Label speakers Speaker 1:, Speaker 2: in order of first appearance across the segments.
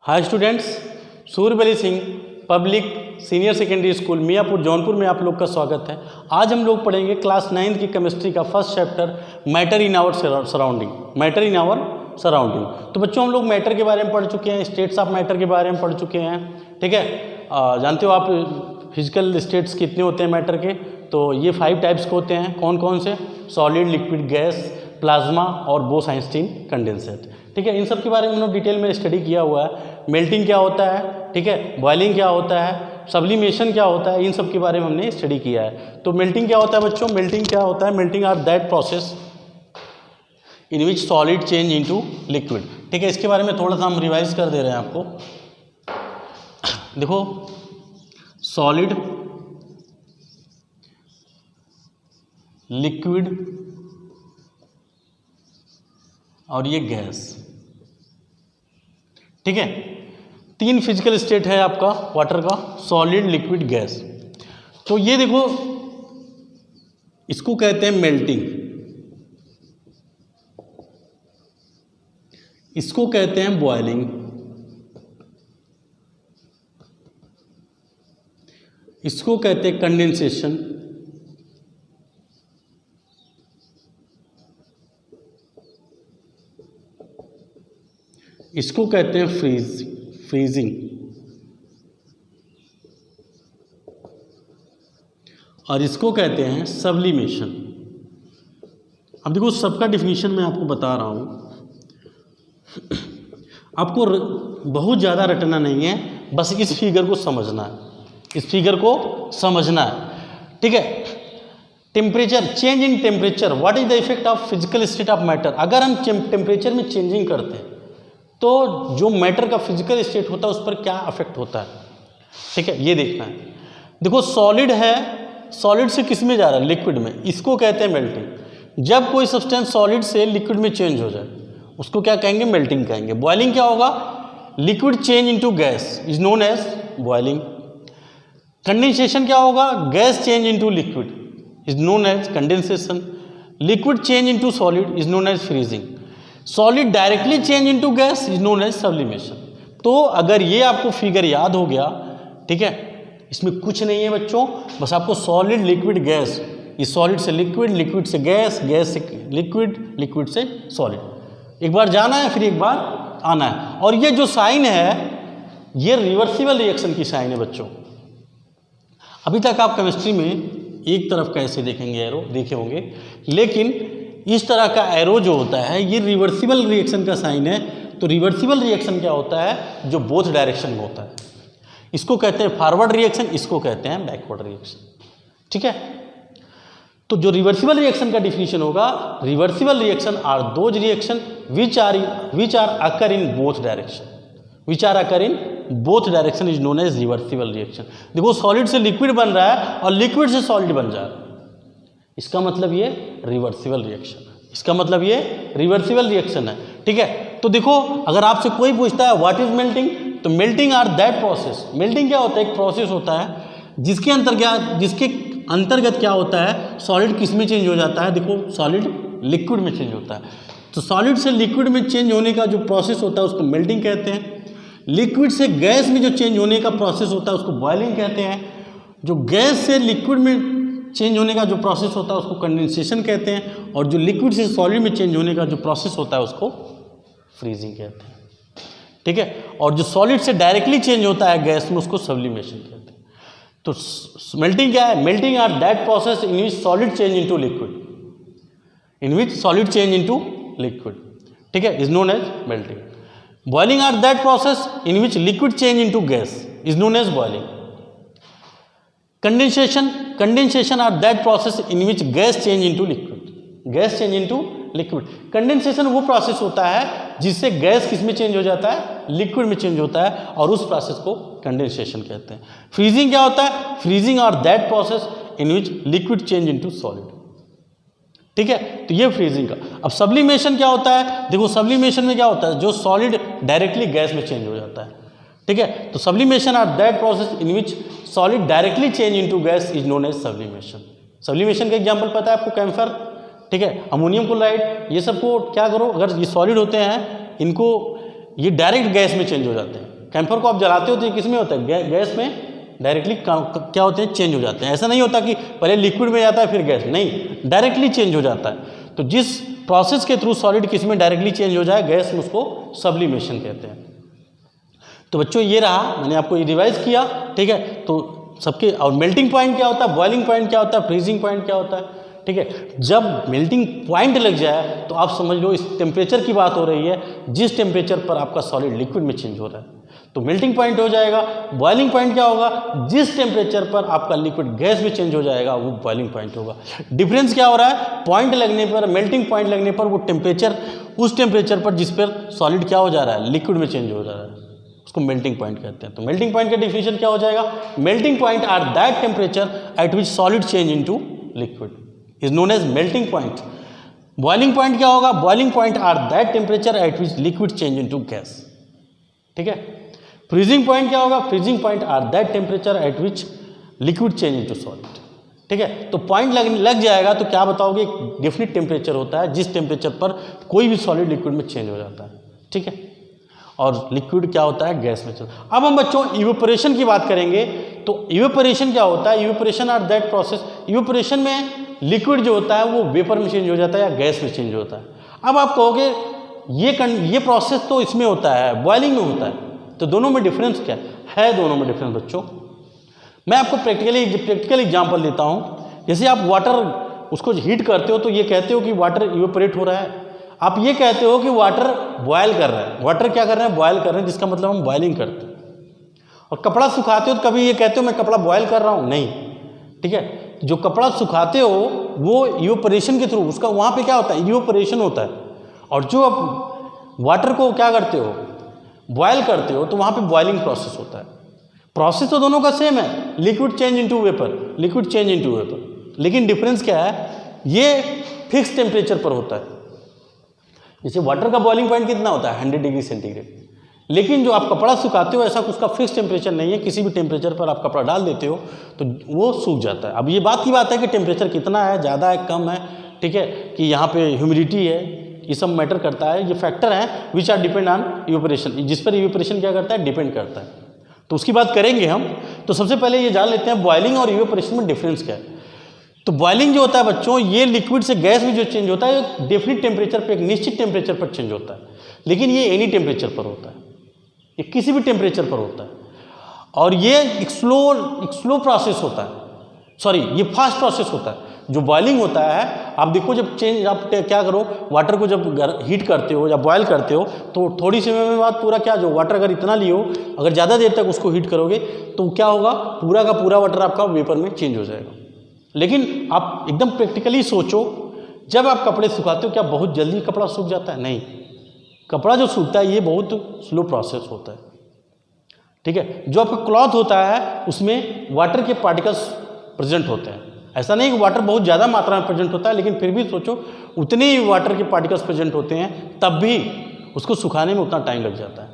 Speaker 1: Hi students, Suryabali Singh public senior secondary school Miyapur Jaunpur में आप लोग का स्वागत है। आज हम लोग पढ़ेंगे क्लास 9 की केमिस्ट्री का first chapter matter in our surrounding. Matter in our surrounding. तो बच्चों हम लोग मैटर के बारे में पढ़ चुके हैं, स्टेट्स ऑफ मैटर के बारे में पढ़ चुके हैं। ठीक है, जानते हो आप फिजिकल स्टेट्स कितने होते हैं मैटर के? तो ये 5 टाइप्स के होते हैं। कौन कौन से? सॉलिड, लिक्विड, गैस, प्लाज्मा और बोस-आइंस्टीन कंडेंसेट। ठीक है, इन सब के बारे में हमने डिटेल में स्टडी किया हुआ है। मेल्टिंग क्या होता है, ठीक है, बॉइलिंग क्या होता है, सब्लिमेशन क्या होता है, इन सब के बारे में हमने स्टडी किया है। तो मेल्टिंग क्या होता है बच्चों? मेल्टिंग क्या होता है? Melting are that process in which solid change into liquid. ठीक है, इसके बारे में थोड़ा सा हम रिवाइज कर दे रहे हैं आपको। देखो, सॉलिड, लिक्विड और ये गैस। ठीक है, 3 फिजिकल स्टेट है आपका वाटर का, सॉलिड, लिक्विड, गैस। तो ये देखो, इसको कहते हैं मेल्टिंग, इसको कहते हैं बॉइलिंग, इसको कहते हैं कंडेंसेशन, इसको कहते हैं फ्रीजिंग और इसको कहते हैं सब्लिमेशन। अब देखो, सबका डिफिनीशन मैं आपको बता रहा हूं। आपको बहुत ज़्यादा रटना नहीं है, बस इस फिगर को समझना है, इस फिगर को समझना है। ठीक है, temperature, change in temperature, what is the effect of physical state of matter. अगर हम टेम्परेचर में चेंजिंग करते हैं तो जो मैटर का फिजिकल स्टेट होता है उस पर क्या अफेक्ट होता है। ठीक है, ये देखना है। देखो, सॉलिड है, सॉलिड से किस में जा रहा है? लिक्विड में। इसको कहते हैं मेल्टिंग। जब कोई सब्सटेंस सॉलिड से लिक्विड में चेंज हो जाए उसको क्या कहेंगे? मेल्टिंग कहेंगे। बॉइलिंग क्या होगा? Liquid change into gas is known as boiling. Condensation क्या होगा? Gas change into liquid is known as condensation. Liquid change into solid is known as freezing. Solid directly change into gas is known as sublimation. तो अगर ये आपको figure याद हो गया, ठीक है, इसमें कुछ नहीं है बच्चों, बस आपको सॉलिड, लिक्विड, गैस, ये सॉलिड से लिक्विड, लिक्विड से गैस, गैस से लिक्विड, लिक्विड से सॉलिड, एक बार जाना है फिर एक बार आना है। और ये जो साइन है ये रिवर्सिबल रिएक्शन की साइन है बच्चों। अभी तक आप केमिस्ट्री में एक तरफ का ऐसे देखेंगे एरो, देखे होंगे, लेकिन इस तरह का एरो जो होता है ये रिवर्सिबल रिएक्शन का साइन है। तो रिवर्सिबल रिएक्शन क्या होता है? जो बोथ डायरेक्शन में होता है। इसको कहते हैं फॉरवर्ड रिएक्शन, इसको कहते हैं बैकवर्ड रिएक्शन। ठीक है, तो जो रिवर्सिबल रिएक्शन का डिफिनीशन होगा, reversible reaction are those reaction which are occur in both direction, which are occur in both direction is known as reversible reaction. देखो, सॉलिड से लिक्विड बन रहा है और लिक्विड से सॉलिड बन जा रहा है, इसका मतलब ये रिवर्सिबल रिएक्शन है, इसका मतलब ये रिवर्सिबल रिएक्शन है। ठीक है, तो देखो, अगर आपसे कोई पूछता है व्हाट इज मेल्टिंग, तो melting are that process. Melting क्या होता है? एक प्रोसेस होता है जिसके अंतर्गत क्या होता है? सॉलिड किस में चेंज हो जाता है? देखो, सॉलिड लिक्विड में चेंज होता है। तो सॉलिड से लिक्विड में चेंज होने का जो प्रोसेस होता है उसको मेल्टिंग कहते हैं। लिक्विड से गैस में जो चेंज होने का प्रोसेस होता है उसको बॉइलिंग कहते हैं। जो गैस से लिक्विड में चेंज होने का जो प्रोसेस होता है उसको कंडेंसेशन कहते हैं। और जो लिक्विड से सॉलिड में चेंज होने का जो प्रोसेस होता है उसको फ्रीजिंग कहते हैं। ठीक है, और जो सॉलिड से डायरेक्टली चेंज होता है गैस में उसको सब्लिमेशन कहते हैं। तो मेल्टिंग क्या है? Melting are that process in which solid change into liquid, in which solid change into liquid, ठीक है, is known as melting. Boiling are that process in which liquid change into gas is known as boiling. Condensation are that process in which gas change into liquid, gas change into liquid. Condensation वो process होता है जिससे gas किस में change हो जाता है? Liquid में चेंज होता है, और उस प्रोसेस को कंडेंसेशन कहते हैं। फ्रीजिंग क्या होता है? Freezing are that process in which liquid change into solid. ठीक है, तो ये फ्रीजिंग का। अब सब्लिमेशन क्या होता है? देखो, सब्लिमेशन में क्या होता है? जो सॉलिड डायरेक्टली गैस में चेंज हो जाता है। ठीक है, तो sublimation are that process in which solid directly change into gas is known as sublimation. Sublimation का एग्जांपल पता है आपको? कैम्फर, ठीक है, अमोनियम क्लोराइड, ये सबको क्या करो, अगर ये सॉलिड होते हैं इनको ये डायरेक्ट गैस में चेंज हो जाते हैं, कैंफर को आप जलाते हो तो ये किस में होता है, गैस में डायरेक्टली क्या होते हैं, चेंज हो जाते हैं। ऐसा नहीं होता कि पहले लिक्विड में जाता है फिर गैस, नहीं, डायरेक्टली चेंज हो जाता है। तो जिस प्रोसेस के थ्रू सॉलिड किस में डायरेक्टली चेंज हो जाए, गैस में, उसको सब्लिमेशन कहते हैं। तो बच्चों ये रहा, मैंने आपको ये रिवाइज किया, ठीक है। तो सबके, और मेल्टिंग पॉइंट क्या होता है, बॉइलिंग पॉइंट क्या होता है, फ्रीजिंग पॉइंट क्या होता है, ठीक है। जब मेल्टिंग पॉइंट लग जाए तो आप समझ लो इस टेम्परेचर की बात हो रही है, जिस टेम्परेचर पर आपका सॉलिड लिक्विड में चेंज हो रहा है, तो मेल्टिंग पॉइंट हो जाएगा। बॉइलिंग पॉइंट क्या होगा, जिस टेम्परेचर पर आपका लिक्विड गैस में चेंज हो जाएगा, वो बॉइलिंग पॉइंट होगा। डिफरेंस क्या हो रहा है, पॉइंट लगने पर, मेल्टिंग पॉइंट लगने पर वो टेम्परेचर, उस टेम्परेचर पर जिस पर सॉलिड क्या हो जा रहा है, लिक्विड में चेंज हो जा रहा है, उसको मेल्टिंग पॉइंट कहते हैं। तो मेल्टिंग पॉइंट का डिफिनेशन क्या हो जाएगा, melting point are that temperature at which solid change into liquid is known as melting point. Boiling point क्या होगा, boiling point are that temperature at which liquid change into gas, ठीक है। Freezing point क्या होगा, freezing point are that temperature at which liquid change into solid, ठीक है। तो point लग जाएगा तो क्या बताओगे, डेफिनिट टेम्परेचर होता है जिस टेम्परेचर पर कोई भी सॉलिड लिक्विड में चेंज हो जाता है, ठीक है। और लिक्विड क्या होता है, गैस में चलता। अब हम बच्चों इवेपोरेशन की बात करेंगे। तो इवेपोरेशन क्या होता है, evaporation are that process, evaporation में लिक्विड जो होता है वो वेपर में चेंज हो जाता है या गैस में चेंज होता है। अब आप कहोगे ये प्रोसेस तो इसमें होता है, बॉइलिंग में होता है, तो दोनों में डिफरेंस क्या है, दोनों में डिफरेंस बच्चों मैं आपको प्रैक्टिकल एग्जांपल देता हूं। जैसे आप वाटर उसको हीट करते हो तो ये कहते हो कि वाटर इवेपोरेट हो रहा है, आप ये कहते हो कि वाटर बॉयल कर रहा है, वाटर क्या कर रहे हैं, बॉयल कर रहे हैं, जिसका मतलब हम बॉइलिंग करते हैं। और कपड़ा सुखाते हो तो कभी ये कहते हो मैं कपड़ा बॉयल कर रहा हूँ, नहीं, ठीक है। जो कपड़ा सुखाते हो वो इवेपोरेशन के थ्रू, उसका वहाँ पे क्या होता है, इवेपोरेशन होता है। और जो आप वाटर को क्या करते हो, बॉयल करते हो, तो वहाँ पे बॉइलिंग प्रोसेस होता है। प्रोसेस तो दोनों का सेम है, liquid change into vapour, liquid change into vapour, लेकिन डिफरेंस क्या है, ये फिक्स टेम्परेचर पर होता है। जैसे वाटर का बॉइलिंग पॉइंट कितना होता है, 100 डिग्री सेंटीग्रेड, लेकिन जो आप कपड़ा सुखाते हो ऐसा उसका फिक्स टेम्परेचर नहीं है, किसी भी टेम्परेचर पर आप कपड़ा डाल देते हो तो वो सूख जाता है। अब ये बात की बात है कि टेम्परेचर कितना है, ज़्यादा है, कम है, ठीक है, कि यहाँ पे ह्यूमिडिटी है, ये सब मैटर करता है। ये फैक्टर हैं which are depend on evaporation, जिस पर इवेपोरेशन क्या करता है, डिपेंड करता है। तो उसकी बात करेंगे हम। तो सबसे पहले ये जान लेते हैं बॉइलिंग और इवेपोरेशन में डिफरेंस क्या है। तो बॉइलिंग जो होता है बच्चों, ये लिक्विड से गैस में जो चेंज होता है डेफिनिट टेम्परेचर पर, एक निश्चित टेम्परेचर पर चेंज होता है, लेकिन ये एनी टेम्परेचर पर होता है, ये किसी भी टेम्परेचर पर होता है। और ये एक स्लो प्रोसेस होता है, सॉरी ये फास्ट प्रोसेस होता है। जो बॉइलिंग होता है, आप देखो जब चेंज, आप क्या करो, वाटर को जब हीट करते हो या बॉयल करते हो तो थोड़ी समय में बाद पूरा क्या, जो वाटर अगर इतना लियो, अगर ज़्यादा देर तक उसको हीट करोगे तो क्या होगा, पूरा का पूरा वाटर आपका वेपर में चेंज हो जाएगा। लेकिन आप एकदम प्रैक्टिकली सोचो, जब आप कपड़े सुखाते हो क्या बहुत जल्दी कपड़ा सूख जाता है, नहीं, कपड़ा जो सूखता है ये बहुत स्लो प्रोसेस होता है, ठीक है। जो आपका क्लॉथ होता है उसमें वाटर के पार्टिकल्स प्रेजेंट होते हैं, ऐसा नहीं कि वाटर बहुत ज़्यादा मात्रा में प्रेजेंट होता है, लेकिन फिर भी सोचो उतने ही वाटर के पार्टिकल्स प्रेजेंट होते हैं, तब भी उसको सुखाने में उतना टाइम लग जाता है।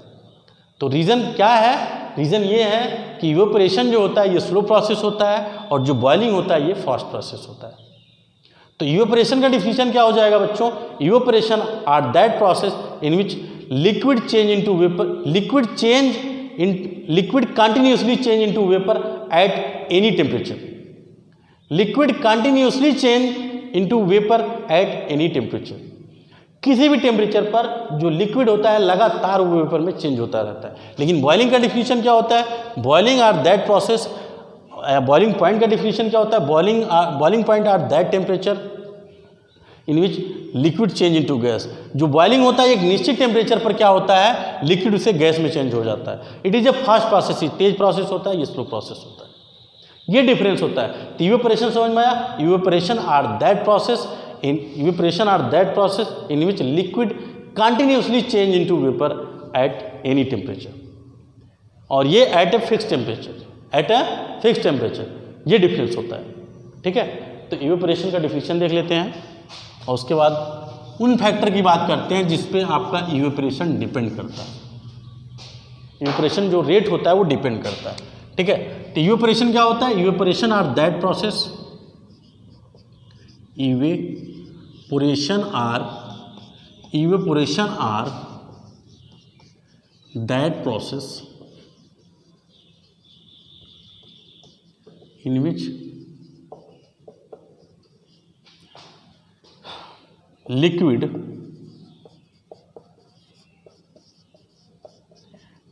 Speaker 1: तो रीज़न क्या है, रीज़न ये है कि इवेपोरेशन जो होता है ये स्लो प्रोसेस होता है और जो बॉइलिंग होता है ये फास्ट प्रोसेस होता है। तो इवेपोरेशन का डिफिनीशन क्या हो जाएगा बच्चों, evaporation are that process in which liquid change into vapour, liquid continuously change into vapour at any temperature, liquid continuously change into vapour at any temperature, किसी भी टेम्परेचर पर जो लिक्विड होता है लगातार वो वेपर में चेंज होता रहता है। लेकिन बॉइलिंग का डिफिनीशन क्या होता है, boiling are that process, boiling point का डिफिनीशन क्या होता है, boiling point are that temperature in which liquid change into gas. जो बॉइलिंग होता है एक निश्चित टेम्परेचर पर क्या होता है, लिक्विड से गैस में चेंज हो जाता है। It is a fast process, Tej process होता है, ये स्लो प्रोसेस होता है, ये डिफरेंस होता है। तो इवेपोरेशन समझ में आया, evaporation are that process in which liquid continuously change into vapour at any temperature, और ये एट ए फिक्स टेम्परेचर, ये डिफरेंस होता है, ठीक है। तो इवेपोरेशन का डिफिनीशन देख लेते हैं और उसके बाद उन फैक्टर की बात करते हैं जिस पे आपका इवेपोरेशन डिपेंड करता है। इवेपोरेशन जो रेट होता है वो डिपेंड करता है, ठीक है। तो इवेपोरेशन क्या होता है, evaporation are that process, evaporation are that process in which liquid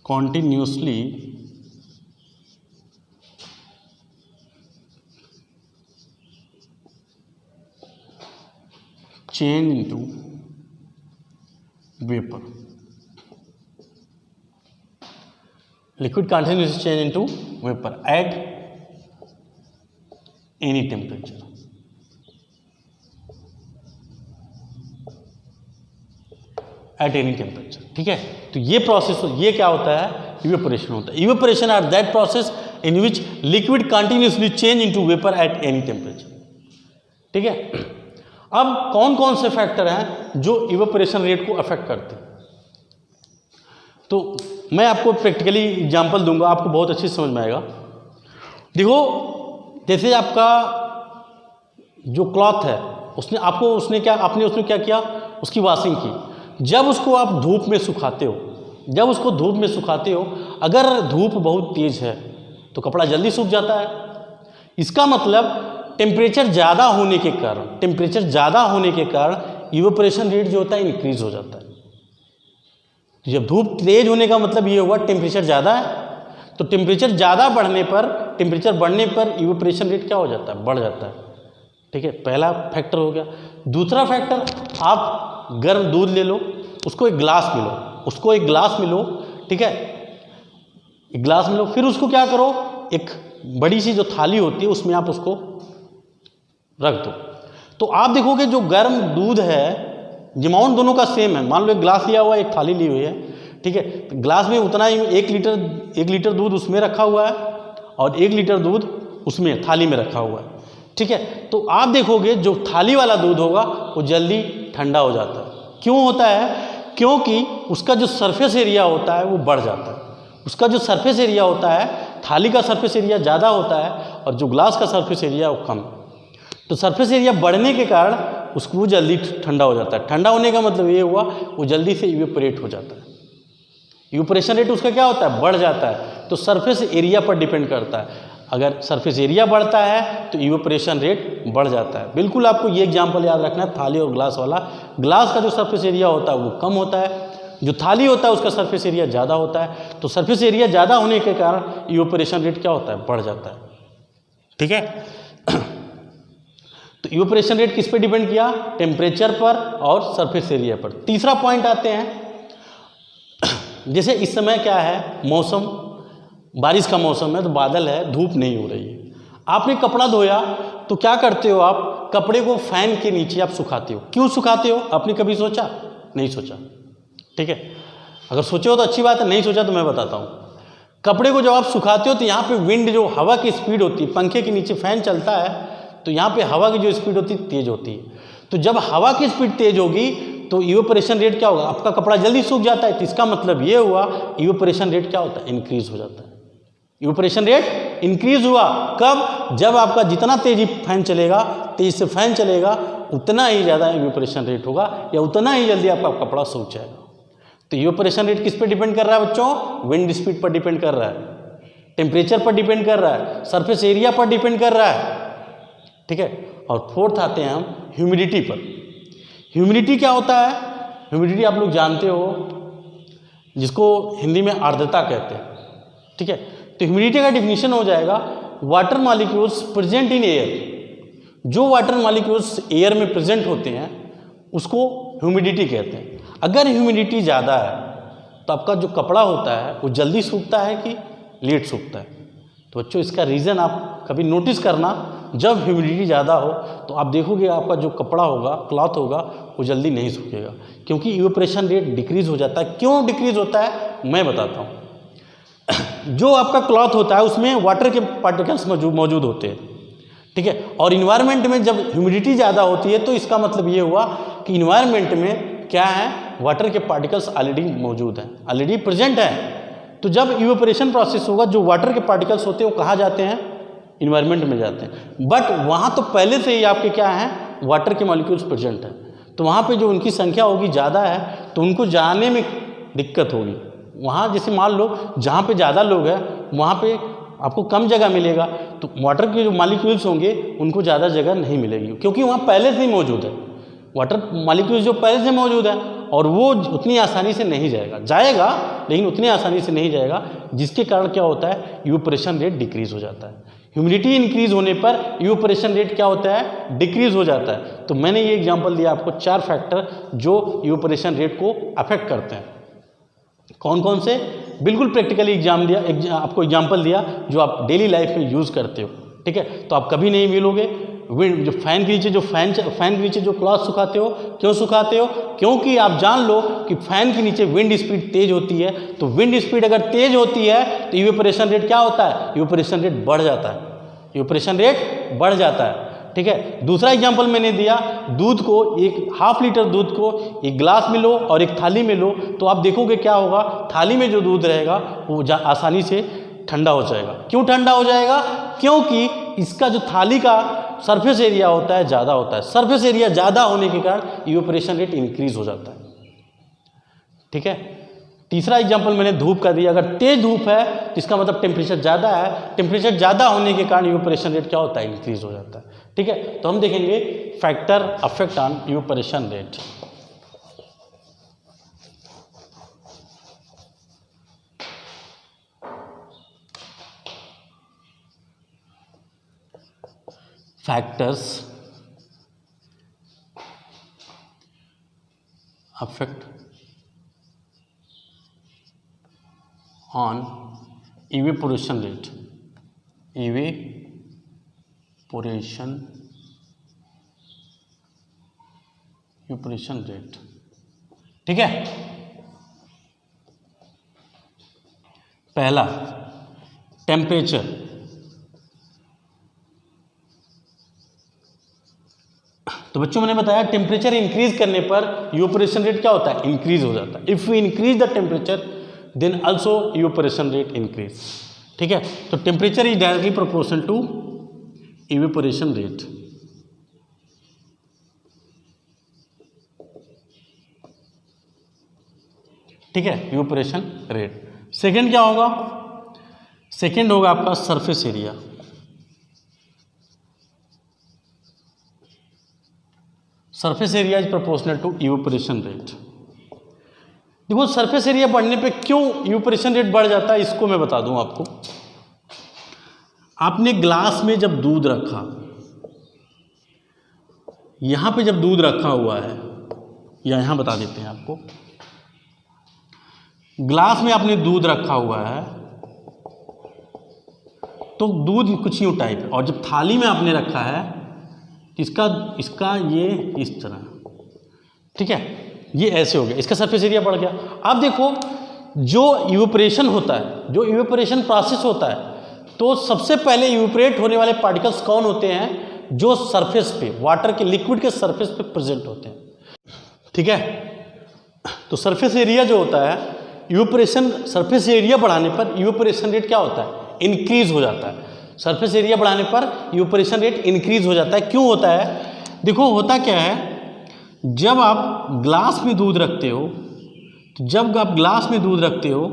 Speaker 1: continuously change into vapor. Liquid continuously change into vapor at any temperature. At any temperature. ठीक है, तो ये प्रोसेस, ये क्या होता है, इवेपोरेशन होता है. Evaporation are that process in which liquid continuously change into vapour at any temperature. ठीक है, अब कौन कौन से फैक्टर हैं जो इवेपोरेशन रेट को अफेक्ट करते हैं. तो मैं आपको प्रैक्टिकली एग्जांपल दूंगा, आपको बहुत अच्छी समझ में आएगा. देखो, जैसे आपका जो क्लॉथ है उसने उसने क्या किया, उसकी वॉशिंग की. जब उसको आप धूप में सुखाते हो, अगर धूप बहुत तेज है तो कपड़ा जल्दी सूख जाता है. इसका मतलब टेम्परेचर ज़्यादा होने के कारण इवेपोरेशन रेट जो होता है इंक्रीज हो जाता है. जब धूप तेज होने का मतलब ये हुआ टेम्परेचर ज़्यादा है, तो टेम्परेचर बढ़ने पर इवेपोरेशन रेट क्या हो जाता है, बढ़ जाता है. ठीक है, पहला फैक्टर हो गया. दूसरा फैक्टर, आप गर्म दूध ले लो, उसको एक गिलास में लो, ठीक है, एक गिलास में लो, फिर उसको क्या करो, एक बड़ी सी जो थाली होती है उसमें आप उसको रख दो. तो आप देखोगे जो गर्म दूध है, अमाउंट दोनों का सेम है. मान लो एक गिलास लिया हुआ है, एक थाली ली हुई है. ठीक है, तो गिलास में उतना ही 1 लीटर दूध उसमें रखा हुआ है और 1 लीटर दूध उसमें थाली में रखा हुआ है. ठीक है, तो आप देखोगे जो थाली वाला दूध होगा वो जल्दी ठंडा हो जाता है. क्यों होता है? क्योंकि उसका जो सरफेस एरिया होता है वो बढ़ जाता है. उसका जो सरफेस एरिया होता है, थाली का सरफेस एरिया ज़्यादा होता है और जो ग्लास का सरफेस एरिया वो कम. तो सरफेस एरिया बढ़ने के कारण उसको वो जल्दी ठंडा हो जाता है. ठंडा होने का मतलब ये हुआ वो जल्दी से इवेपोरेट हो जाता है. इवेपोरेशन रेट उसका क्या होता है, बढ़ जाता है. तो सरफेस एरिया पर डिपेंड करता है. अगर सरफेस एरिया बढ़ता है तो इवेपोरेशन रेट बढ़ जाता है. बिल्कुल आपको ये एग्जांपल याद रखना है, थाली और ग्लास वाला. ग्लास का जो सरफेस एरिया होता है वो कम होता है, जो थाली होता है उसका सरफेस एरिया ज़्यादा होता है. तो सरफेस एरिया ज़्यादा होने के कारण इवेपोरेशन रेट क्या होता है, बढ़ जाता है. ठीक है, तो इवेपोरेशन रेट किस पे डिपेंड किया, टेम्परेचर पर और सरफेस एरिया पर. तीसरा पॉइंट आते हैं, जैसे इस समय क्या है, मौसम बारिश का मौसम है, तो बादल है, धूप नहीं हो रही है. आपने कपड़ा धोया तो क्या करते हो, आप कपड़े को फैन के नीचे आप सुखाते हो. क्यों सुखाते हो, आपने कभी सोचा? नहीं सोचा. ठीक है, अगर सोचे हो तो अच्छी बात है, नहीं सोचा तो मैं बताता हूँ. कपड़े को जब आप सुखाते हो तो यहाँ पे विंड, जो हवा की स्पीड होती है, पंखे के नीचे फैन चलता है तो यहाँ पे हवा की जो स्पीड होती है तेज होती है. तो जब हवा की स्पीड तेज होगी तो इवेपोरेशन रेट क्या होगा, आपका कपड़ा जल्दी सूख जाता है. तो इसका मतलब ये हुआ इवेपोरेशन रेट क्या होता है, इंक्रीज हो जाता है. इवेपोरेशन रेट इंक्रीज हुआ कब, जब आपका जितना तेजी फैन चलेगा, तेज से फैन चलेगा, उतना ही ज़्यादा इवेपोरेशन रेट होगा या उतना ही जल्दी आपका कपड़ा सूख जाएगा. तो इवेपोरेशन रेट किस पे डिपेंड कर रहा है बच्चों, विंड स्पीड पर डिपेंड कर रहा है, टेम्परेचर पर डिपेंड कर रहा है, सरफेस एरिया पर डिपेंड कर रहा है. ठीक है, और फोर्थ आते हैं हम ह्यूमिडिटी पर. ह्यूमिडिटी क्या होता है, ह्यूमिडिटी आप लोग जानते हो, जिसको हिंदी में आर्द्रता कहते हैं. ठीक है, तो ह्यूमिडिटी का डिफिनीशन हो जाएगा, water molecules present in air. जो वाटर मॉलिक्यूल्स एयर में प्रेजेंट होते हैं उसको ह्यूमिडिटी कहते हैं. अगर ह्यूमिडिटी ज़्यादा है तो आपका जो कपड़ा होता है वो जल्दी सूखता है कि लेट सूखता है. तो बच्चों इसका रीज़न आप कभी नोटिस करना, जब ह्यूमिडिटी ज़्यादा हो तो आप देखोगे आपका जो कपड़ा होगा, क्लॉथ होगा, वो जल्दी नहीं सूखेगा, क्योंकि इवेपोरेशन रेट डिक्रीज़ हो जाता है. क्यों डिक्रीज़ होता है मैं बताता हूँ. जो आपका क्लॉथ होता है उसमें वाटर के पार्टिकल्स मौजूद होते हैं. ठीक है, और इन्वायरमेंट में जब ह्यूमिडिटी ज़्यादा होती है तो इसका मतलब ये हुआ कि इन्वायरमेंट में क्या है, वाटर के पार्टिकल्स ऑलरेडी मौजूद हैं, ऑलरेडी प्रेजेंट हैं. तो जब इवेपोरेशन प्रोसेस होगा, जो वाटर के पार्टिकल्स होते हैं वो कहाँ जाते हैं, इन्वायरमेंट में जाते हैं. बट वहाँ तो पहले से ही आपके क्या हैं, वाटर के मॉलिक्यूल्स प्रेजेंट हैं. तो वहाँ पे जो उनकी संख्या होगी ज़्यादा है तो उनको जाने में दिक्कत होगी. वहाँ जैसे मान लो जहाँ पे ज़्यादा लोग हैं वहाँ पे आपको कम जगह मिलेगा, तो वाटर के जो मॉलिक्यूल्स होंगे उनको ज़्यादा जगह नहीं मिलेगी, क्योंकि वहाँ पहले से ही मौजूद है, वाटर मॉलिक्यूल्स जो पहले से मौजूद है, और वो उतनी आसानी से नहीं जाएगा लेकिन उतनी आसानी से नहीं जाएगा, जिसके कारण क्या होता है, इवेपोरेशन रेट डिक्रीज हो जाता है। ह्यूमिडिटी इंक्रीज होने पर इवेपोरेशन रेट क्या होता है, डिक्रीज हो जाता है। तो मैंने ये एग्जांपल दिया आपको 4 फैक्टर जो इवेपोरेशन रेट को अफेक्ट करते हैं। कौन कौन से, बिल्कुल प्रैक्टिकली आपको एग्जाम्पल दिया जो आप डेली लाइफ में यूज़ करते हो, ठीक है। तो आप कभी नहीं मिलोगे विंड, जो फैन के नीचे जो क्लॉथ सुखाते हो, क्यों सुखाते हो, क्योंकि आप जान लो कि फैन के नीचे विंड स्पीड तेज होती है, तो विंड स्पीड अगर तेज होती है तो इवेपोरेशन रेट क्या होता है, इवेपोरेशन रेट बढ़ जाता है, इवेपोरेशन रेट बढ़ जाता है, ठीक है। दूसरा एग्जांपल मैंने दिया, दूध को, एक ½ लीटर दूध को एक गिलास में लो और एक थाली में लो, तो आप देखोगे क्या होगा, थाली में जो दूध रहेगा वो आसानी से ठंडा हो जाएगा। क्यों ठंडा हो जाएगा, क्योंकि इसका जो थाली का सरफेस एरिया होता है ज़्यादा होता है, सरफेस एरिया ज़्यादा होने के कारण इवेपोरेशन रेट इंक्रीज हो जाता है, ठीक है। तीसरा एग्जांपल मैंने धूप का दिया, अगर तेज धूप है तो इसका मतलब टेम्परेचर ज़्यादा है, टेम्परेचर ज़्यादा होने के कारण इवेपोरेशन रेट क्या होता है, इंक्रीज हो जाता है, ठीक है। तो हम देखेंगे factor affect on evaporation rate. Factors affect on evaporation rate, evaporation rate, ठीक है। पहला टेम्परेचर, तो बच्चों मैंने बताया टेम्परेचर इंक्रीज करने पर इवेपोरेशन रेट क्या होता है, इंक्रीज हो जाता है। If we increase the temperature then also evaporation rate increase, ठीक है। तो temperature is directly proportional to evaporation rate, ठीक है, इवेपोरेशन रेट। सेकंड क्या होगा, सेकंड होगा आपका surface area, surface area is proportional to evaporation rate. देखो सरफेस एरिया बढ़ने पे क्यों इवेपोरेशन रेट बढ़ जाता है, इसको मैं बता दूं आपको। आपने ग्लास में जब दूध रखा, यहां पे जब दूध रखा हुआ है, या यहां बता देते हैं आपको, ग्लास में आपने दूध रखा हुआ है तो दूध कुछ यूं टाइप है, और जब थाली में आपने रखा है इसका ये इस तरह, ठीक है, ये ऐसे हो गया, इसका सरफेस एरिया बढ़ गया। अब देखो जो इवेपोरेशन होता है, जो इवेपोरेशन प्रोसेस होता है, तो सबसे पहले इवेपोरेट होने वाले पार्टिकल्स कौन होते हैं, जो सरफेस पे, वाटर के लिक्विड के सरफेस पे प्रेजेंट होते हैं, ठीक है। तो सरफेस एरिया जो होता है, इवेपोरेशन, सरफेस एरिया बढ़ाने पर इवेपोरेशन रेट क्या होता है, इंक्रीज हो जाता है। सरफेस एरिया बढ़ाने पर इवेपोरेशन रेट इंक्रीज हो जाता है। क्यों होता है, देखो होता क्या है, जब आप ग्लास में दूध रखते हो, तो जब आप ग्लास में दूध रखते हो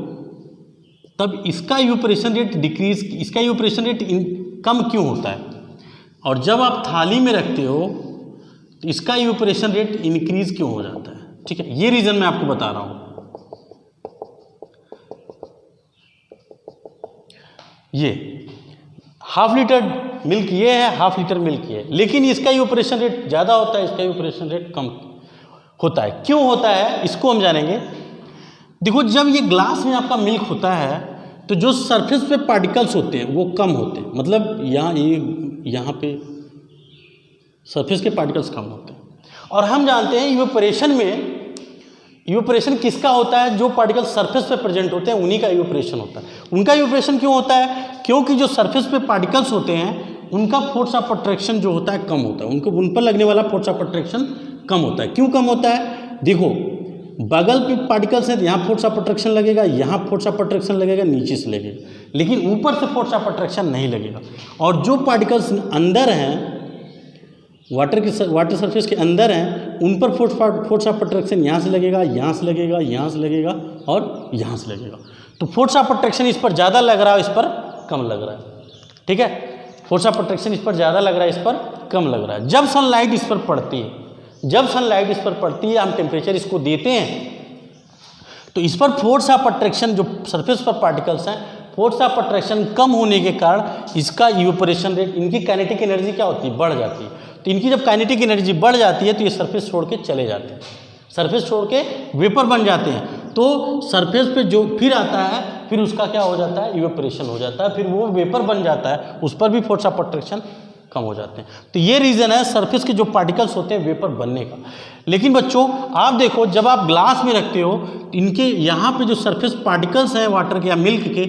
Speaker 1: तब इसका इवेपोरेशन रेट डिक्रीज, इसका इवेपोरेशन रेट कम क्यों होता है, और जब आप थाली में रखते हो तो इसका इवेपोरेशन रेट इंक्रीज क्यों हो जाता है, ठीक है। ये रीज़न मैं आपको बता रहा हूँ। ये ½ लीटर मिल्क ये है, ½ लीटर मिल्क ये है, लेकिन इसका इवेपोरेशन रेट ज़्यादा होता है, इसका इवेपोरेशन रेट कम होता है। क्यों होता है इसको हम जानेंगे। देखो जब ये ग्लास में आपका मिल्क होता है तो जो सरफेस पे पार्टिकल्स होते हैं वो कम होते हैं, मतलब यहाँ पे सरफेस के पार्टिकल्स कम होते हैं। और हम जानते हैं इवेपोरेशन में, इवेपोरेशन किसका होता है, जो पार्टिकल सरफेस पे प्रेजेंट होते हैं उन्हीं का इवेपोरेशन होता है। उनका इवेपोरेशन क्यों होता है, क्योंकि जो सरफेस पे पार्टिकल्स होते हैं उनका फोर्स ऑफ अट्रैक्शन जो होता है कम होता है, उन पर लगने वाला फोर्स ऑफ अट्रैक्शन कम होता है। क्यों कम होता है, देखो बगल पे पार्टिकल्स हैं, यहाँ फोर्स ऑफ अट्रैक्शन लगेगा, यहाँ फोर्स ऑफ अट्रैक्शन लगेगा, नीचे से लगेगा, लेकिन ऊपर से फोर्स ऑफ अट्रैक्शन नहीं लगेगा। और जो पार्टिकल्स अंदर हैं, वाटर सरफेस के अंदर हैं, उन पर फोर्स ऑफ अट्रैक्शन यहाँ से लगेगा, यहाँ से लगेगा, यहाँ से लगेगा और यहाँ से लगेगा। तो फोर्स ऑफ अट्रैक्शन इस पर ज़्यादा लग रहा है, इस पर कम लग रहा है, ठीक है। फोर्स ऑफ अट्रैक्शन इस पर ज़्यादा लग रहा है, इस पर कम लग रहा है। जब सनलाइट इस पर पड़ती है, जब सनलाइट इस पर पड़ती है, हम टेम्परेचर इसको देते हैं, तो इस पर फोर्स ऑफ अट्रैक्शन, जो सरफेस पर पार्टिकल्स हैं, फोर्स ऑफ अट्रैक्शन कम होने के कारण इसका इवेपोरेशन रेट, इनकी काइनेटिक एनर्जी क्या होती है, बढ़ जाती है। तो इनकी जब काइनेटिक एनर्जी बढ़ जाती है तो ये सरफेस छोड़ के चले जाते हैं, सरफेस छोड़ के वेपर बन जाते हैं। तो सरफेस पे जो फिर आता है, फिर उसका क्या हो जाता है, इवेपोरेशन हो जाता है, फिर वो वेपर बन जाता है, उस पर भी फोर्स ऑफ अट्रैक्शन कम हो जाते हैं। तो ये रीज़न है सरफेस के जो पार्टिकल्स होते हैं वेपर बनने का। लेकिन बच्चों आप देखो, जब आप ग्लास में रखते हो, इनके यहाँ पे जो सरफेस पार्टिकल्स हैं वाटर के या मिल्क के,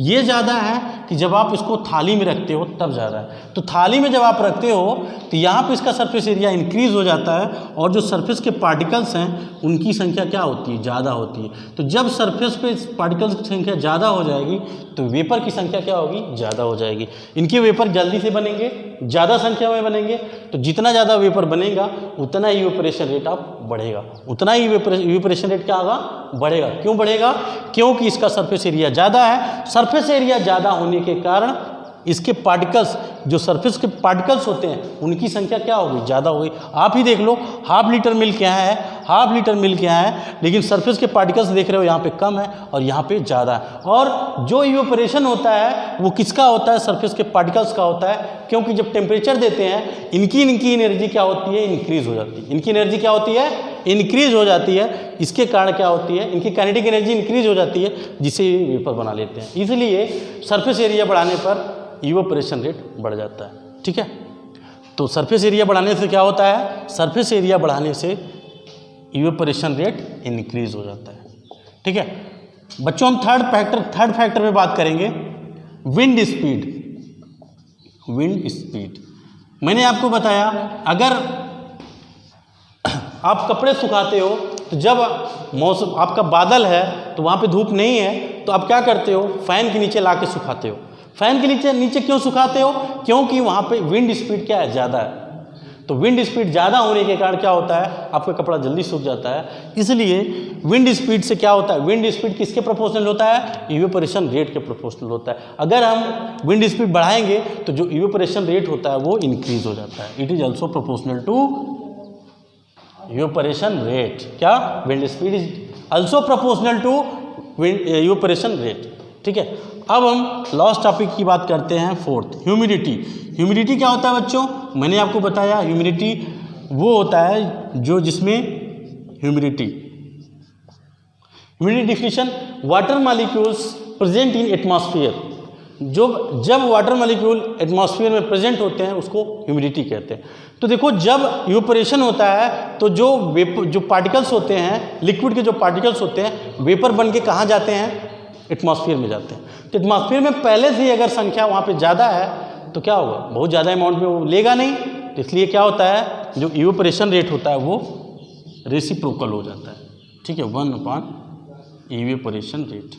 Speaker 1: ये ज़्यादा है कि जब आप इसको थाली में रखते हो तब ज़्यादा है। तो थाली में जब आप रखते हो तो यहाँ पे इसका सरफेस एरिया इंक्रीज़ हो जाता है, और जो सरफेस के पार्टिकल्स हैं उनकी संख्या क्या होती है, ज़्यादा होती है। तो जब सरफेस पे पार्टिकल्स की संख्या ज़्यादा हो जाएगी तो वेपर की संख्या क्या होगी, ज़्यादा हो जाएगी। इनके वेपर जल्दी से बनेंगे, ज़्यादा संख्या में बनेंगे, तो जितना ज़्यादा वेपर बनेगा उतना ही इवेपोरेशन रेट आप बढ़ेगा, उतना ही इवेपोरेशन रेट क्या होगा, बढ़ेगा। क्यों बढ़ेगा, क्योंकि इसका सरफेस एरिया ज़्यादा है। सरफेस एरिया ज़्यादा होने के कारण इसके पार्टिकल्स, जो सरफेस के पार्टिकल्स होते हैं उनकी संख्या क्या होगी, ज़्यादा होगी। आप ही देख लो, हाफ लीटर मिल्क यहाँ है, हाफ लीटर मिल्क यहाँ है, लेकिन सरफेस के पार्टिकल्स देख रहे हो यहाँ पे कम है और यहाँ पे ज़्यादा है। और जो इवेपोरेशन होता है वो किसका होता है, सरफेस के पार्टिकल्स का होता है, क्योंकि जब टेम्परेचर देते हैं इनकी एनर्जी क्या होती है, इंक्रीज़ हो जाती है। इनकी एनर्जी क्या होती है, इंक्रीज़ हो जाती है। इसके कारण क्या होती है, इनकी काइनेटिक एनर्जी इंक्रीज़ हो जाती है, जिसे वेपर बना लेते हैं। इसलिए सरफेस एरिया बढ़ाने पर इवेपोरेशन रेट बढ़ जाता है, ठीक है। तो सरफेस एरिया बढ़ाने से क्या होता है, सरफेस एरिया बढ़ाने से इवेपोरेशन रेट इंक्रीज हो जाता है, ठीक है। बच्चों हम थर्ड फैक्टर में बात करेंगे, विंड स्पीड। विंड स्पीड मैंने आपको बताया, अगर आप कपड़े सुखाते हो तो जब मौसम आपका बादल है तो वहाँ पे धूप नहीं है, तो आप क्या करते हो, फ़ैन के नीचे ला के सुखाते हो। फ़ैन के नीचे क्यों सुखाते हो, क्योंकि वहाँ पे विंड स्पीड क्या है, ज़्यादा है। तो विंड स्पीड ज़्यादा होने के कारण क्या होता है, आपका कपड़ा जल्दी सूख जाता है। इसलिए विंड स्पीड से क्या होता है, विंड स्पीड किसके प्रोपोर्शनल होता है, इवेपोरेशन रेट के प्रोपोर्शनल होता है। अगर हम विंड स्पीड बढ़ाएंगे तो जो इवेपोरेशन रेट होता है वो इंक्रीज हो जाता है। It is also proportional to evaporation rate. क्या, wind speed is also proportional to evaporation rate, ठीक है। अब हम लास्ट टॉपिक की बात करते हैं, फोर्थ, ह्यूमिडिटी। ह्यूमिडिटी क्या होता है बच्चों, मैंने आपको बताया ह्यूमिडिटी वो होता है जो जिसमें humidity definition, water molecules present in atmosphere. जब वाटर मॉलिक्यूल एटमॉस्फेयर में प्रेजेंट होते हैं उसको ह्यूमिडिटी कहते हैं। तो देखो, जब इवेपोरेशन होता है तो जो पार्टिकल्स होते हैं, लिक्विड के जो पार्टिकल्स होते हैं, वेपर बन के कहाँ जाते हैं, एटमॉस्फेयर में जाते हैं। तो एटमॉस्फेयर में पहले से ही अगर संख्या वहाँ पे ज़्यादा है तो क्या होगा, बहुत ज़्यादा अमाउंट में वो लेगा नहीं, तो इसलिए क्या होता है, जो इवेपोरेशन रेट होता है वो रेसिप्रोकल हो जाता है, ठीक है, 1/, इवेपोरेशन रेट,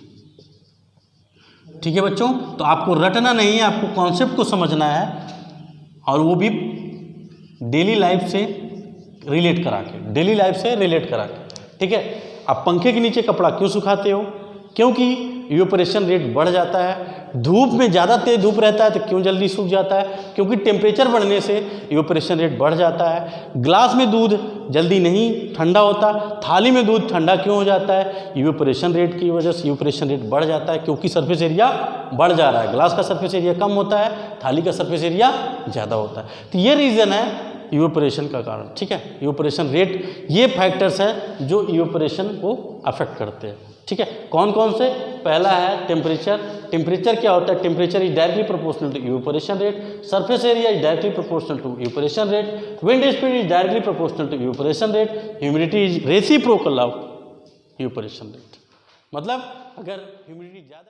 Speaker 1: ठीक है बच्चों। तो आपको रटना नहीं है, आपको कॉन्सेप्ट को समझना है, और वो भी डेली लाइफ से रिलेट करा के, ठीक है। आप पंखे के नीचे कपड़ा क्यों सुखाते हो, क्योंकि इवेपोरेशन रेट बढ़ जाता है। धूप में ज़्यादा तेज धूप रहता है तो क्यों जल्दी सूख जाता है, क्योंकि टेम्परेचर बढ़ने से इवेपोरेशन रेट बढ़ जाता है। ग्लास में दूध जल्दी नहीं ठंडा होता, थाली में दूध ठंडा क्यों हो जाता है, इवेपोरेशन रेट की वजह से इवेपोरेशन रेट बढ़ जाता है, क्योंकि सरफेस एरिया बढ़ जा रहा है। ग्लास का सरफेस एरिया कम होता है, थाली का सरफेस एरिया ज़्यादा होता है। तो ये रीज़न है इवेपोरेशन का कारण, ठीक है। इवेपोरेशन रेट, ये फैक्टर्स हैं जो इवेपोरेशन को अफेक्ट करते हैं, ठीक है। कौन कौन से, पहला है टेम्परेचर क्या होता है, temperature is directly proportional to evaporation rate, surface area is directly proportional to evaporation rate, wind speed is directly proportional to evaporation rate, humidity is reciprocal of evaporation rate. मतलब अगर ह्यूमिडिटी ज़्यादा